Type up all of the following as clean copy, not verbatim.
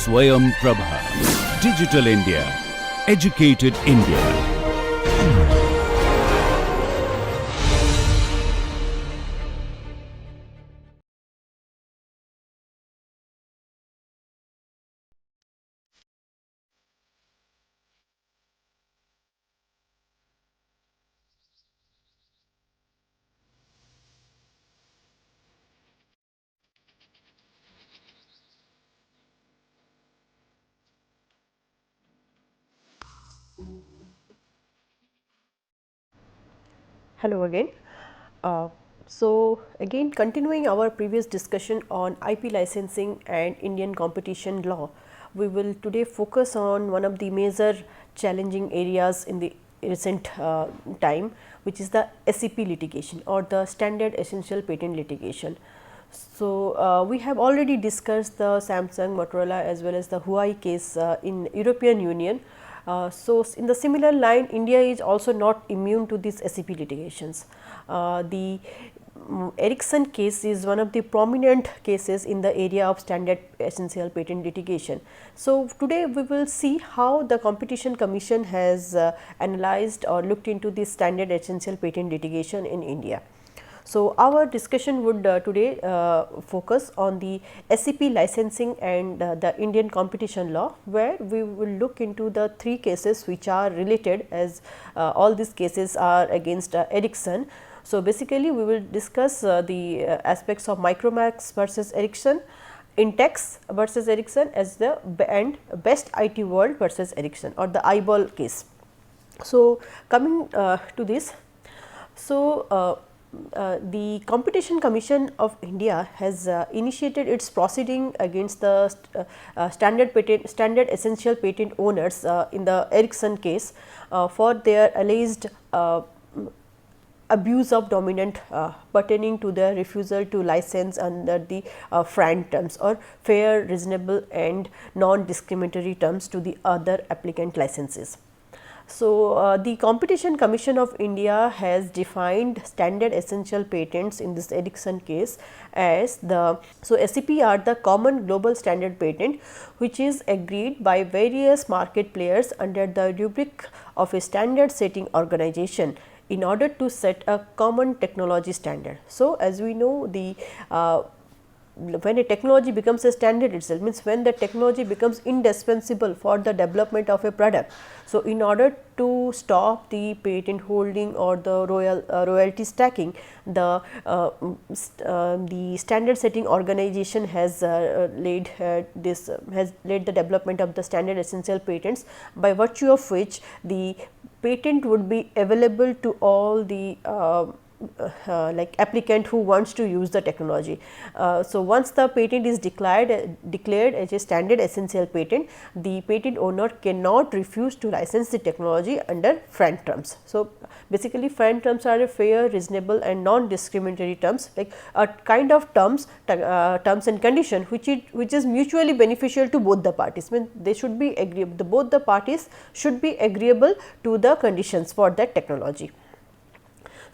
Swayam Prabha. Digital India. Educated India. Hello again. So again continuing our previous discussion on IP licensing and Indian competition law, we will today focus on one of the major challenging areas in the recent time, which is the SEP litigation or the standard essential patent litigation. So, we have already discussed the Samsung, Motorola as well as the Huawei case in European Union. So, in the similar line, India is also not immune to these SEP litigations. The Ericsson case is one of the prominent cases in the area of standard essential patent litigation. So, today we will see how the Competition Commission has analyzed or looked into this standard essential patent litigation in India. So, our discussion would today focus on the SEP licensing and the Indian competition law, where we will look into the three cases which are related, as all these cases are against Ericsson. So, basically we will discuss the aspects of Micromax versus Ericsson, Intex versus Ericsson as the and Best IT World versus Ericsson or the eyeball case. So, coming to this, so the Competition Commission of India has initiated its proceeding against the standard essential patent owners in the Ericsson case for their alleged abuse of dominant pertaining to their refusal to license under the FRAND terms or fair, reasonable and non-discriminatory terms to the other applicant licenses. So, the Competition Commission of India has defined standard essential patents in this Ericsson case as the, so SEP are the common global standard patent which is agreed by various market players under the rubric of a standard setting organization in order to set a common technology standard. So, as we know, the when a technology becomes a standard itself, means when the technology becomes indispensable for the development of a product. So, in order to stop the patent holding or the royalty stacking, the standard setting organization has laid the development of the standard essential patents, by virtue of which the patent would be available to all the like applicant who wants to use the technology. So, once the patent is declared as a standard essential patent, the patent owner cannot refuse to license the technology under FRAND terms. So, basically FRAND terms are a fair, reasonable and non-discriminatory terms, like a kind of terms and condition which is mutually beneficial to both the parties. Mean they should be agreeable, both the parties should be agreeable to the conditions for that technology.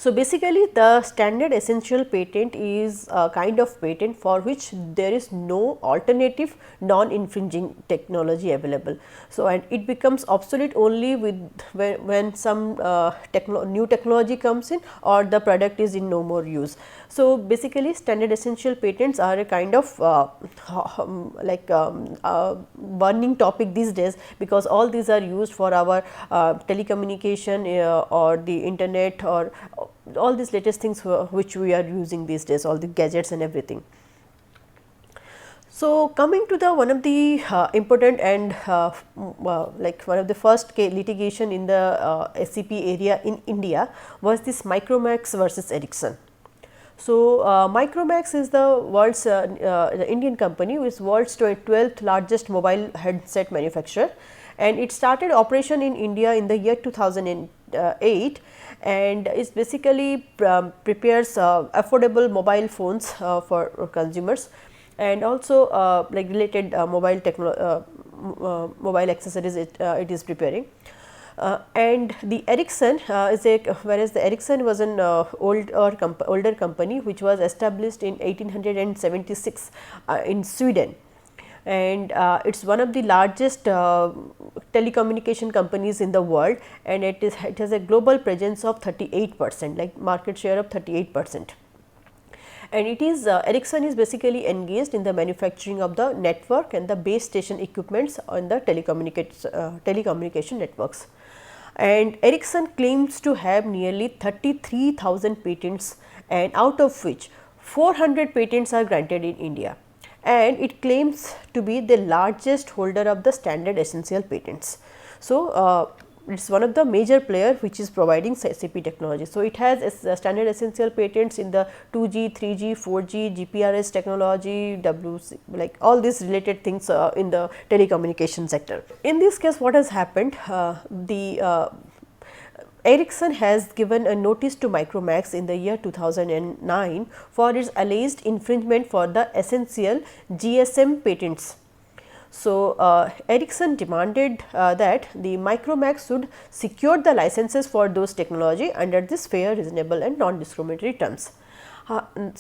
So, basically the standard essential patent is a kind of patent for which there is no alternative non-infringing technology available. So, and it becomes obsolete only with when some new technology comes in or the product is in no more use. So, basically standard essential patents are a kind of burning topic these days, because all these are used for our telecommunication or the internet or all these latest things which we are using these days, all the gadgets and everything. So, coming to the one of the important and like one of the first litigation in the SEP area in India was this Micromax versus Ericsson. So, Micromax is the world's the Indian company, which is world's 12th largest mobile headset manufacturer, and it started operation in India in the year 2008 and is basically prepares affordable mobile phones for consumers, and also like related mobile accessories it is preparing. And the Ericsson is whereas the Ericsson was an older company which was established in 1876 in Sweden. and it is one of the largest telecommunication companies in the world, and it has a global presence of 38%, like market share of 38%. And it is Ericsson is basically engaged in the manufacturing of the network and the base station equipments on the telecommunication networks. And Ericsson claims to have nearly 33,000 patents, and out of which 400 patents are granted in India, and it claims to be the largest holder of the standard essential patents. So, it is one of the major player which is providing SAP technology. So, it has standard essential patents in the 2G, 3G, 4G, GPRS technology, WC, like all these related things in the telecommunication sector. In this case, what has happened, Ericsson has given a notice to Micromax in the year 2009 for its alleged infringement for the essential GSM patents. So, Ericsson demanded that the Micromax should secure the licenses for those technology under this fair, reasonable and non-discriminatory terms. In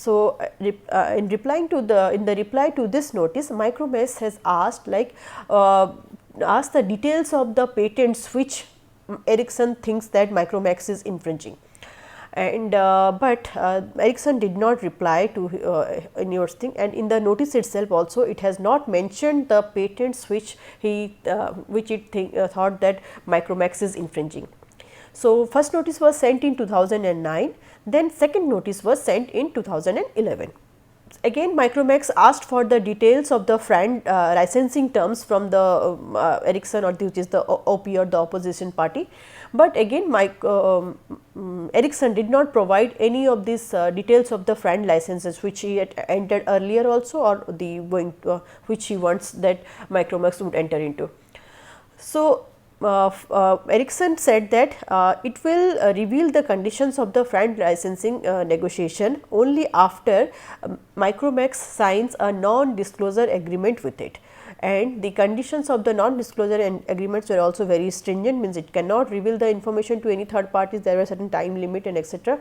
reply to this notice, Micromax has asked asked the details of the patents which Ericsson thinks that Micromax is infringing. And but Ericsson did not reply to in your thing, and in the notice itself also it has not mentioned the patents which it thought that Micromax is infringing. So, first notice was sent in 2009, then second notice was sent in 2011. Again Micromax asked for the details of the FRAND licensing terms from the Ericsson, or which is the OP or the opposition party, but again Ericsson did not provide any of these details of the FRAND licenses which he had entered earlier also, or the which he wants that Micromax would enter into. So, Ericsson said that it will reveal the conditions of the FRAND licensing negotiation only after Micromax signs a non-disclosure agreement with it, and the conditions of the non-disclosure agreements were also very stringent, means it cannot reveal the information to any third parties, there was a certain time limit and etc.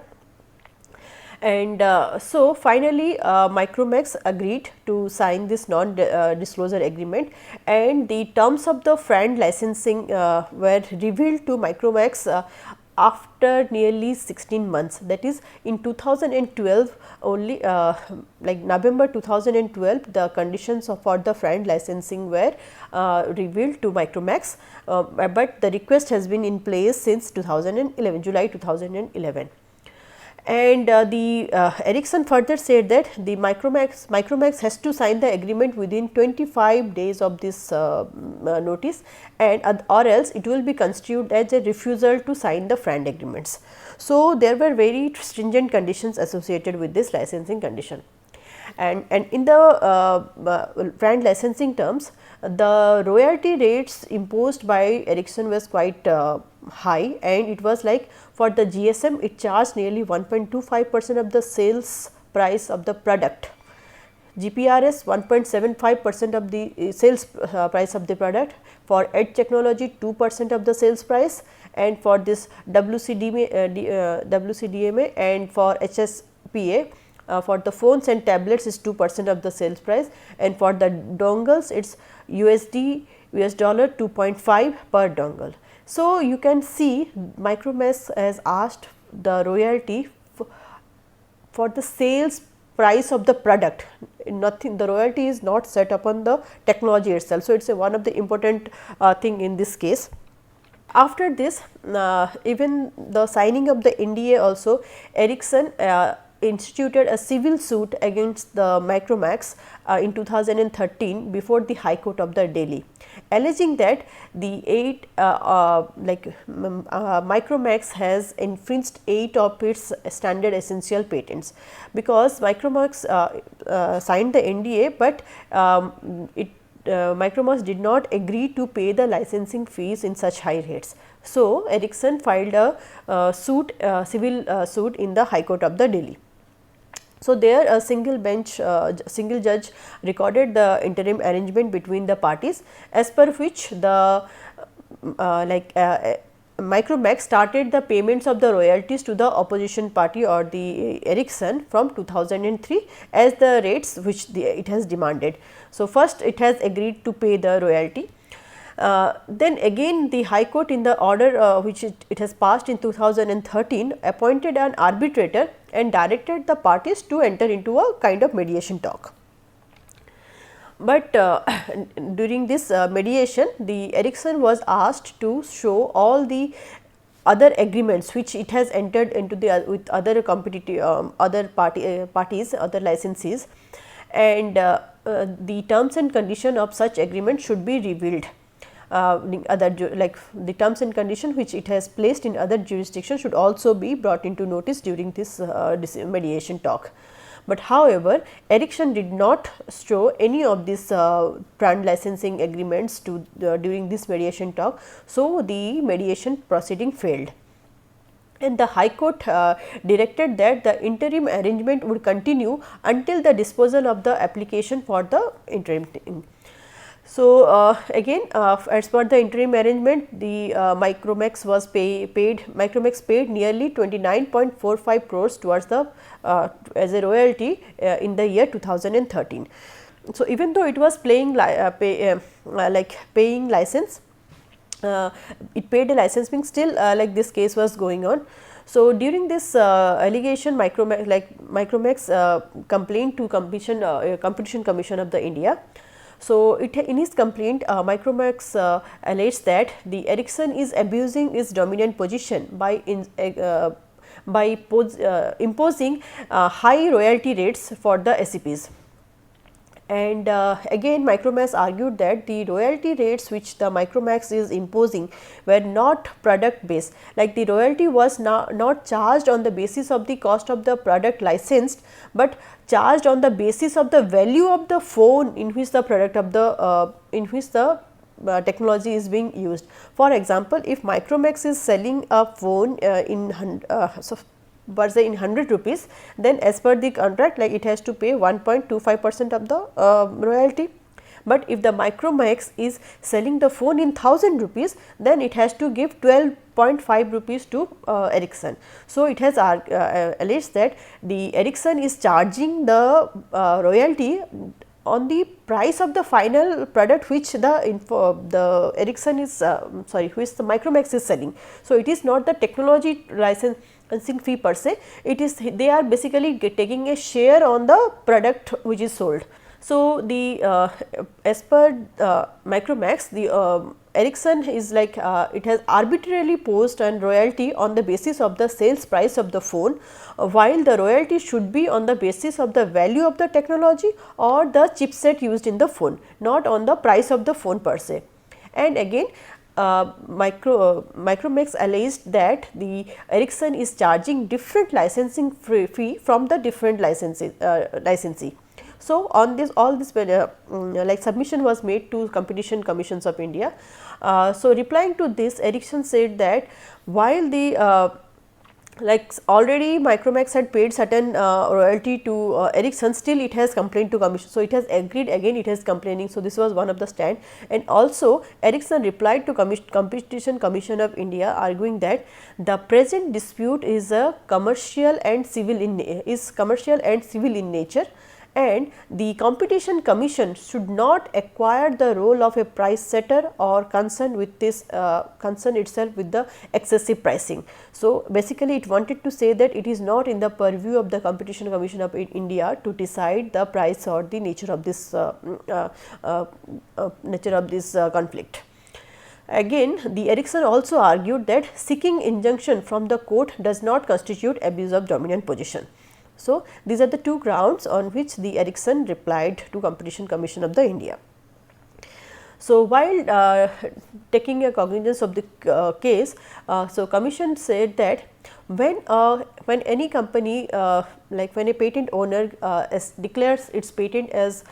And so, finally, Micromax agreed to sign this non-disclosure agreement, and the terms of the FRAND licensing were revealed to Micromax after nearly 16 months, that is in 2012 only, like November 2012 the conditions for the FRAND licensing were revealed to Micromax, but the request has been in place since 2011, July 2011. And Ericsson further said that the Micromax has to sign the agreement within 25 days of this notice, and or else it will be construed as a refusal to sign the FRAND agreements. So, there were very stringent conditions associated with this licensing condition. And in the FRAND licensing terms, the royalty rates imposed by Ericsson was quite high, and it was like for the GSM it charged nearly 1.25% of the sales price of the product, GPRS 1.75% of the sales price of the product, for edge technology 2% of the sales price, and for this WCDMA and for HSPA for the phones and tablets is 2% of the sales price, and for the dongles it is US dollar 2.5 per dongle. So, you can see Micromax has asked the royalty for the sales price of the product, nothing, the royalty is not set upon the technology itself. So, it is one of the important thing in this case. After this, even the signing of the NDA also, Ericsson instituted a civil suit against the Micromax in 2013 before the High Court of the Delhi, alleging that the Micromax has infringed 8 of its standard essential patents, because Micromax signed the NDA, but Micromax did not agree to pay the licensing fees in such high rates. So, Ericsson filed a civil suit in the High Court of the Delhi. So, there a single judge recorded the interim arrangement between the parties, as per which the Micromax started the payments of the royalties to the opposition party or the Ericsson from 2003 as the rates which it has demanded. So, first it has agreed to pay the royalty. Then again the High Court in the order which it has passed in 2013 appointed an arbitrator and directed the parties to enter into a kind of mediation talk. But during this mediation, the Ericsson was asked to show all the other agreements which it has entered into the with other competitive other parties, other licensees, and the terms and condition of such agreement should be revealed. Like the terms and condition which it has placed in other jurisdictions should also be brought into notice during this mediation talk. But however, Ericsson did not show any of these brand licensing agreements to during this mediation talk. So, the mediation proceeding failed, and the High Court directed that the interim arrangement would continue until the disposal of the application for the interim thing. So, again as per the interim arrangement, the Micromax was Micromax paid nearly 29.45 crores towards the as a royalty in the year 2013. So, even though it was paying license, it paid a license fee, still like this case was going on. So, during this allegation, Micromax complained to Competition Commission of the India. So, in his complaint, Micromax alleged that the Ericsson is abusing its dominant position by imposing high royalty rates for the SEPs. And again Micromax argued that the royalty rates which the Micromax is imposing were not product based, like the royalty was not charged on the basis of the cost of the product licensed, but charged on the basis of the value of the phone in which the product of the technology is being used. For example, if Micromax is selling a phone in 100 rupees, then as per the contract, like it has to pay 1.25% of the royalty. But if the Micromax is selling the phone in 1000 rupees, then it has to give 12.5 rupees to Ericsson. So, it has alleged that the Ericsson is charging the royalty on the price of the final product which the Ericsson is which the Micromax is selling. So, it is not the technology licensing fee per se, it is they are basically taking a share on the product which is sold. So, the as per Micromax, the Ericsson is like it has arbitrarily posed an royalty on the basis of the sales price of the phone, while the royalty should be on the basis of the value of the technology or the chipset used in the phone, not on the price of the phone per se. And again Micromax alleged that the Ericsson is charging different licensing fee from the different licensee. So, on this all this like submission was made to Competition Commissions of India. So, replying to this, Ericsson said that while the like already Micromax had paid certain royalty to Ericsson, still it has complained to Commission. So, it has agreed, again it is complaining. So, this was one of the stand, and also Ericsson replied to Competition Commission of India arguing that the present dispute is a commercial and civil in nature, and the Competition Commission should not acquire the role of a price setter or concern with this concern itself with the excessive pricing. So, basically it wanted to say that it is not in the purview of the Competition Commission of India to decide the price or the nature of this conflict. Again, the Ericsson also argued that seeking injunction from the court does not constitute abuse of dominant position. So, these are the two grounds on which the Ericsson replied to Competition Commission of the India. So, while taking a cognizance of the case, so Commission said that when any company like when a patent owner declares its patent as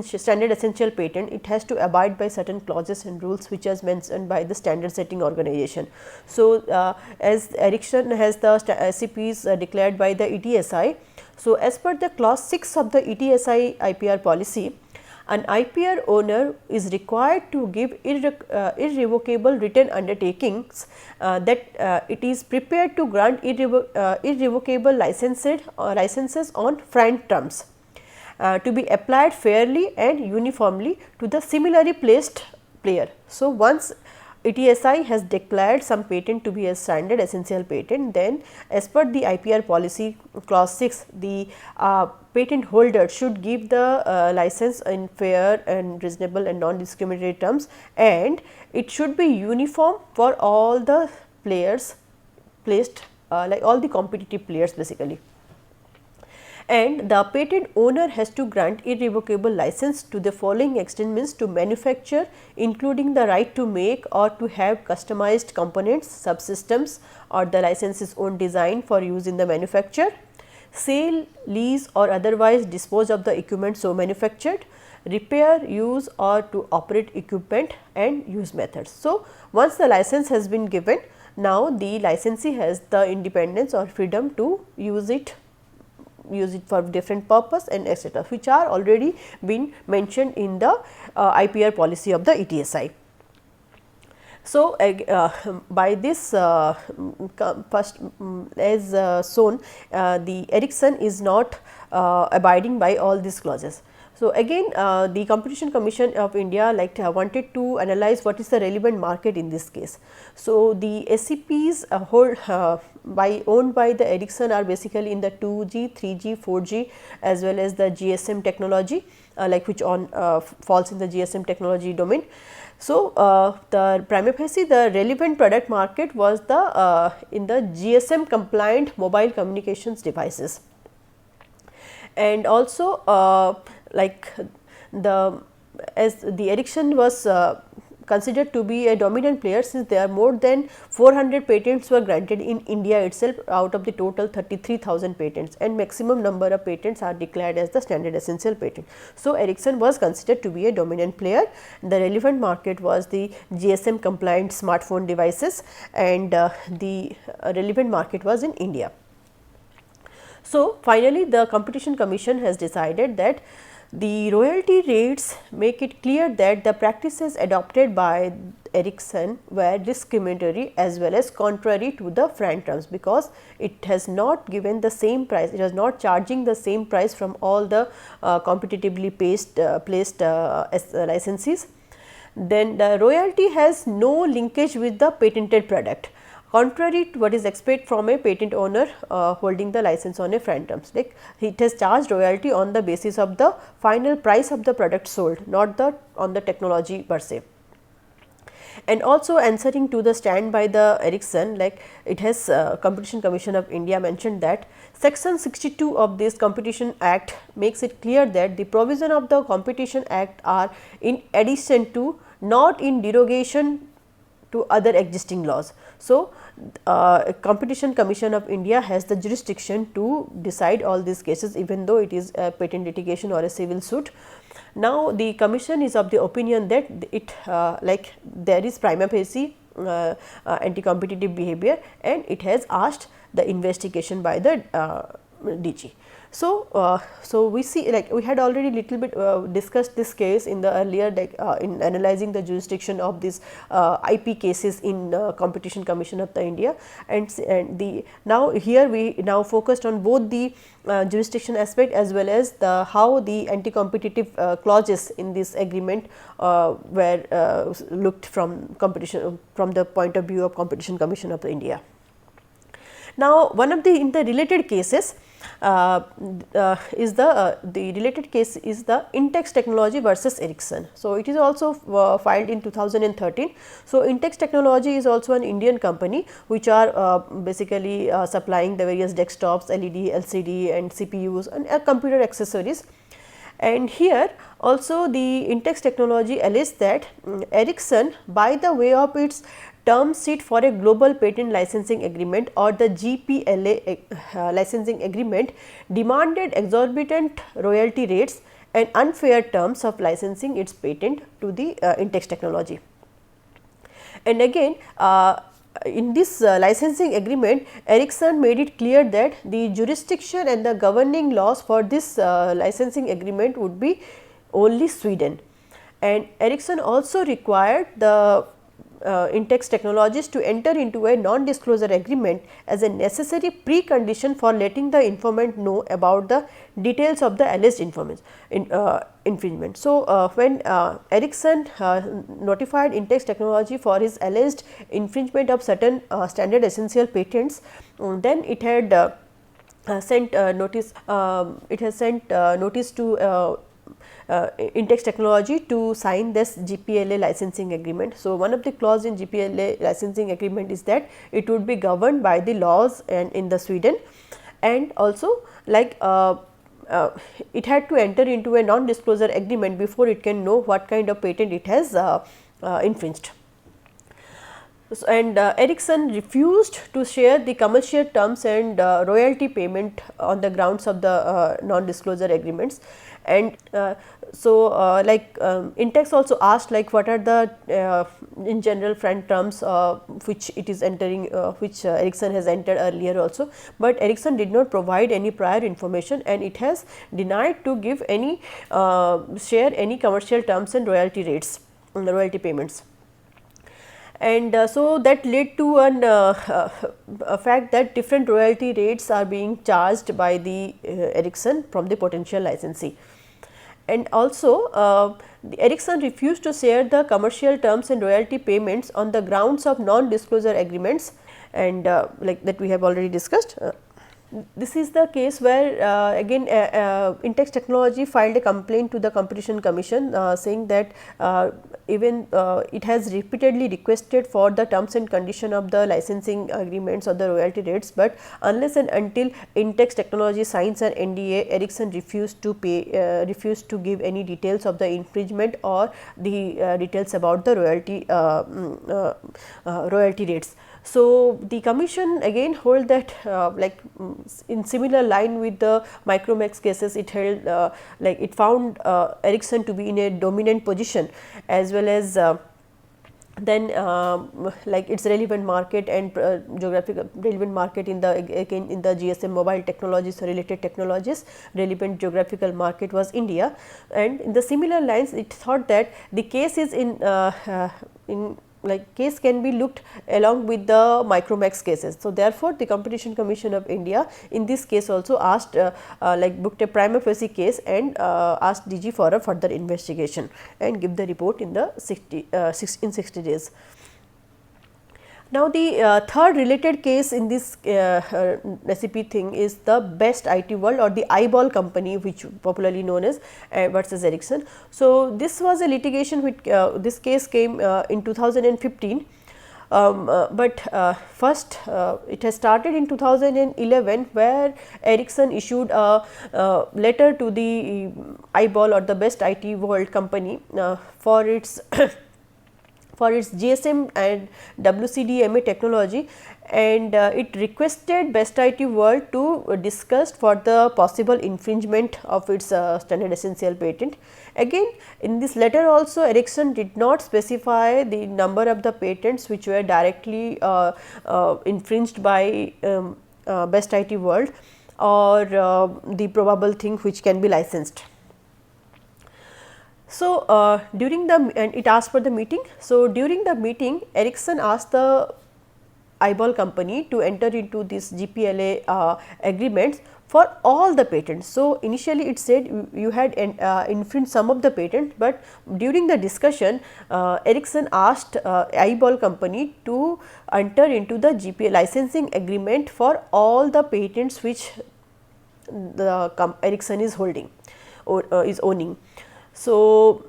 standard essential patent, it has to abide by certain clauses and rules which is mentioned by the standard setting organization. So, as Ericsson has the SCPs declared by the ETSI. So, as per the clause 6 of the ETSI IPR policy, an IPR owner is required to give irrevocable written undertakings that it is prepared to grant irrevocable licenses on frank terms to be applied fairly and uniformly to the similarly placed player. So, once ETSI has declared some patent to be a standard essential patent, then as per the IPR policy clause 6, the patent holder should give the license in fair and reasonable and non-discriminatory terms, and it should be uniform for all the players placed like all the competitive players basically. And the patent owner has to grant irrevocable license to the following extent, means to manufacture, including the right to make or to have customized components, subsystems or the license's own design for use in the manufacture, sale, lease or otherwise dispose of the equipment so manufactured, repair, use or to operate equipment and use methods. So, once the license has been given, now the licensee has the independence or freedom to use it for different purpose and etc., which are already been mentioned in the IPR policy of the ETSI. So, by this first as shown, the Ericsson is not abiding by all these clauses. So, again the Competition Commission of India wanted to analyze what is the relevant market in this case. So, the SCPs owned by the Ericsson are basically in the 2G, 3G, 4G as well as the GSM technology which falls in the GSM technology domain. So, the prima facie the relevant product market was the in the GSM compliant mobile communications devices, and also as the Ericsson was considered to be a dominant player, since there are more than 400 patents were granted in India itself out of the total 33,000 patents, and maximum number of patents are declared as the standard essential patent. So, Ericsson was considered to be a dominant player. The relevant market was the GSM compliant smartphone devices, and the relevant market was in India. So, finally, the Competition Commission has decided that the royalty rates make it clear that the practices adopted by Ericsson were discriminatory as well as contrary to the frank terms, because it has not given the same price, it is not charging the same price from all the competitively placed licensees. Then the royalty has no linkage with the patented product, contrary to what is expected from a patent owner holding the license on a frank terms. Like it has charged royalty on the basis of the final price of the product sold, not on the technology per se. And also answering to the stand by the Ericsson, like it has Competition Commission of India mentioned that section 62 of this Competition Act makes it clear that the provision of the Competition Act are in addition to, not in derogation to other existing laws. So, Competition Commission of India has the jurisdiction to decide all these cases, even though it is a patent litigation or a civil suit. Now, the commission is of the opinion that it there is prima facie anti-competitive behavior, and it has asked the investigation by the DG. So, so we see, like we had already little bit discussed this case in the earlier in analyzing the jurisdiction of these IP cases in Competition Commission of the India, and the now here we now focused on both the jurisdiction aspect as well as the how the anti-competitive clauses in this agreement were looked from the point of view of Competition Commission of the India. Now, one of the related cases is the related case is the Intex Technology versus Ericsson. So, it is also filed in 2013. So, Intex Technology is also an Indian company which are basically supplying the various desktops, LED, LCD and CPUs and computer accessories. And here also the Intex Technology alleged that Ericsson, by the way of its term sheet for a global patent licensing agreement or the GPLA licensing agreement, demanded exorbitant royalty rates and unfair terms of licensing its patent to the Intex Technology. And again in this licensing agreement, Ericsson made it clear that the jurisdiction and the governing laws for this licensing agreement would be only Sweden, and Ericsson also required the Intex Technologies to enter into a non-disclosure agreement as a necessary precondition for letting the informant know about the details of the alleged infringement. So, when Ericsson notified Intex Technology for his alleged infringement of certain standard essential patents, then it had sent notice. It has sent notice to Intex Technology to sign this GPLA licensing agreement. So, one of the clause in GPLA licensing agreement is that it would be governed by the laws and in the Sweden, and also like it had to enter into a non-disclosure agreement before it can know what kind of patent it has infringed. And Ericsson refused to share the commercial terms and royalty payment on the grounds of the non-disclosure agreements. And Intex also asked like what are the in general front terms which it is entering, which Ericsson has entered earlier also, but Ericsson did not provide any prior information, and it has denied to give any share any commercial terms and royalty rates, royalty payments. And so that led to a fact that different royalty rates are being charged by the Ericsson from the potential licensee. And also the Ericsson refused to share the commercial terms and royalty payments on the grounds of non-disclosure agreements, and like that we have already discussed. This is the case where again Intex Technology filed a complaint to the Competition Commission saying that even it has repeatedly requested for the terms and condition of the licensing agreements or the royalty rates, but unless and until Intex Technology signs an NDA, Ericsson refused to pay, refused to give any details of the infringement or the details about the royalty rates. So, the commission again hold that in similar line with the Micromax cases, it held like it found Ericsson to be in a dominant position, as well as then like its relevant market and geographical relevant market in the again in the GSM mobile technologies or related technologies, relevant geographical market was India, and in the similar lines it thought that the case is in case can be looked along with the Micromax cases. So, therefore, the Competition Commission of India in this case also asked booked a prima facie case and asked DG for a further investigation and give the report in the 60 days. Now, the third related case in this recipe thing is the Best IT World or the eyeball company, which popularly known as versus Ericsson. So, this was a litigation which this case came in 2015. But first it has started in 2011, where Ericsson issued a letter to the eyeball or the Best IT World company for its for its GSM and WCDMA technology, and it requested Best IT World to discuss for the possible infringement of its standard essential patent. Again, in this letter also Ericsson did not specify the number of the patents which were directly infringed by Best IT World or the probable thing which can be licensed. So, during the and it asked for the meeting. So, during the meeting Ericsson asked the eyeball company to enter into this GPLA agreements for all the patents. So, initially it said you had infringed some of the patents, but during the discussion Ericsson asked eyeball company to enter into the GPLA licensing agreement for all the patents which the Ericsson is holding or is owning. So,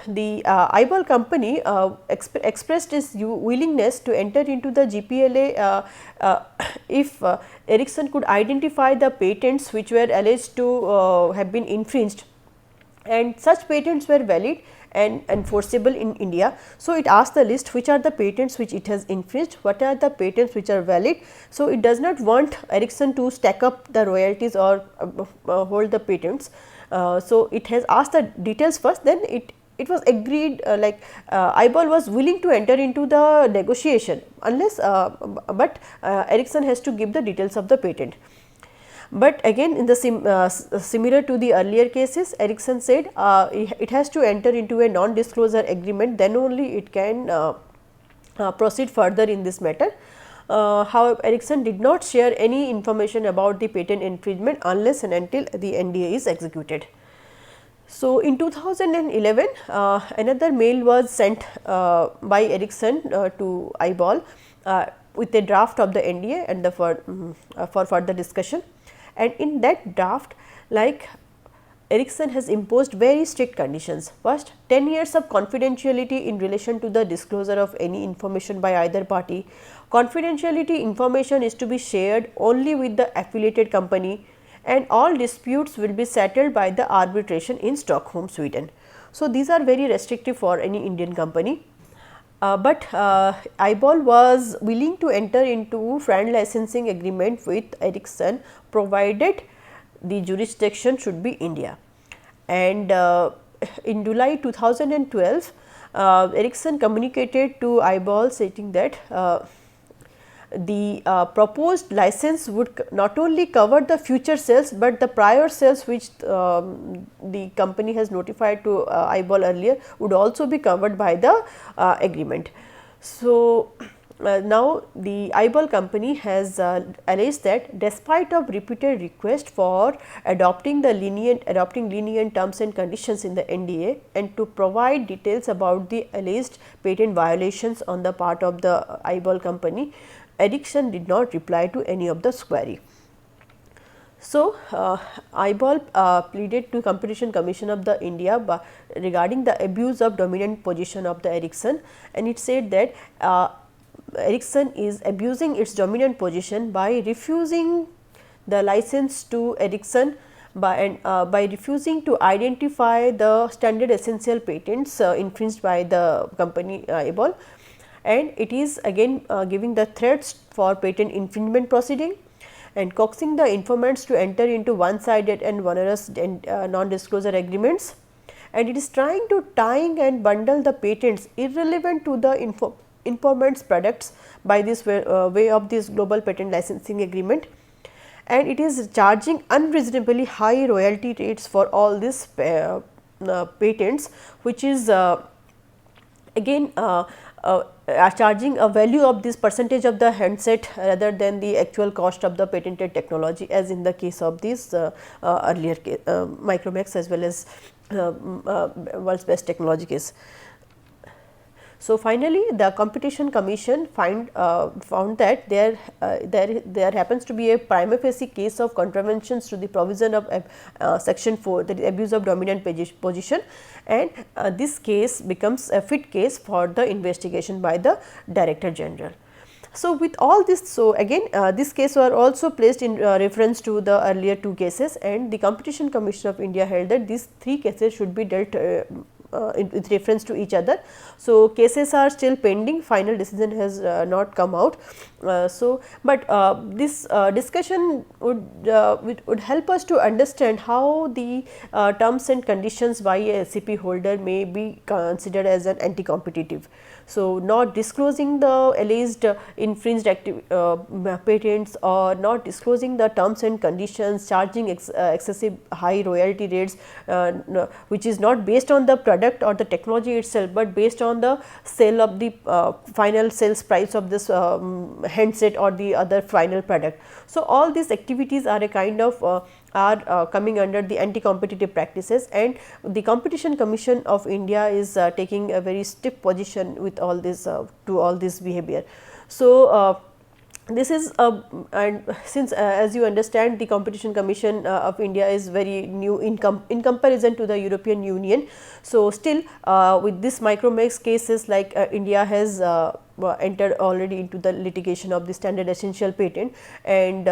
the eyeball company expressed its willingness to enter into the GPLA if Ericsson could identify the patents which were alleged to have been infringed, and such patents were valid and enforceable in India. So, it asked the list which are the patents which it has infringed, what are the patents which are valid. So, it does not want Ericsson to stack up the royalties or hold the patents. So, it has asked the details first, then it was agreed eyeball was willing to enter into the negotiation unless but Ericsson has to give the details of the patent. But again in the similar to the earlier cases, Ericsson said it has to enter into a non-disclosure agreement, then only it can proceed further in this matter. However, Ericsson did not share any information about the patent infringement unless and until the NDA is executed. So, in 2011, another mail was sent by Ericsson to IBOL with a draft of the NDA and the for further discussion, and in that draft, like, Ericsson has imposed very strict conditions. First, 10 years of confidentiality in relation to the disclosure of any information by either party. Confidentiality information is to be shared only with the affiliated company, and all disputes will be settled by the arbitration in Stockholm, Sweden. So, these are very restrictive for any Indian company. But IBOL was willing to enter into friend licensing agreement with Ericsson, provided the jurisdiction should be India. And in July 2012, Ericsson communicated to IBOL stating that the proposed license would not only cover the future sales, but the prior sales which the company has notified to IBOL earlier would also be covered by the agreement. So, now the IBOL company has alleged that despite of repeated request for adopting lenient terms and conditions in the NDA and to provide details about the alleged patent violations on the part of the IBOL company, Ericsson did not reply to any of the query. So, IBOL pleaded to Competition Commission of the India regarding the abuse of dominant position of the Ericsson, and it said that Ericsson is abusing its dominant position by refusing the license to Ericsson by refusing to identify the standard essential patents infringed by the company IBOL, and it is again giving the threats for patent infringement proceeding and coaxing the informants to enter into one-sided and onerous non-disclosure agreements, and it is trying to tying and bundle the patents irrelevant to the informants products by this way of this global patent licensing agreement, and it is charging unreasonably high royalty rates for all these patents, which is again charging a value of this percentage of the handset rather than the actual cost of the patented technology, as in the case of these earlier Micromax as well as world's best technology case. So, finally, the Competition Commission found that there happens to be a prima facie case of contraventions to the provision of section 4, that is abuse of dominant position, and this case becomes a fit case for the investigation by the Director General. So, with all this, so again this case were also placed in reference to the earlier two cases, and the Competition Commission of India held that these three cases should be dealt with reference to each other. So, cases are still pending, final decision has not come out. But this discussion would help us to understand how the terms and conditions by a SCP holder may be considered as an anti-competitive. So, not disclosing the alleged infringed patents or not disclosing the terms and conditions, charging excessive high royalty rates which is not based on the product or the technology itself, but based on the sale of the final sales price of this handset or the other final product. So, all these activities are a kind of are coming under the anti-competitive practices, and the Competition Commission of India is taking a very stiff position with all this to all this behavior. So, this is and since as you understand, the Competition Commission of India is very new in comparison to the European Union. So, still with this Micromax cases, like India has entered already into the litigation of the standard essential patent, and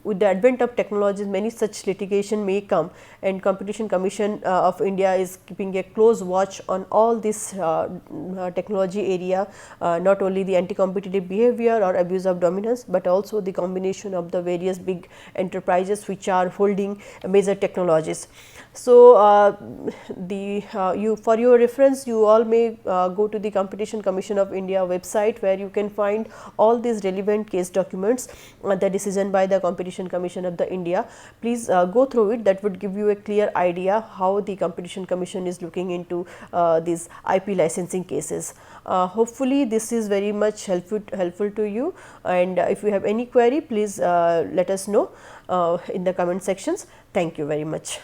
with the advent of technologies, many such litigation may come, and Competition Commission of India is keeping a close watch on all this technology area, not only the anti-competitive behavior or abuse of dominance, but also the combination of the various big enterprises which are holding major technologies. So, you for your reference, you all may go to the Competition Commission of India website, where you can find all these relevant case documents, the decision by the Competition Commission of the India. Please go through it. That would give you a clear idea how the Competition Commission is looking into these IP licensing cases. Hopefully, this is very much helpful to you, and if you have any query, please let us know in the comment sections. Thank you very much.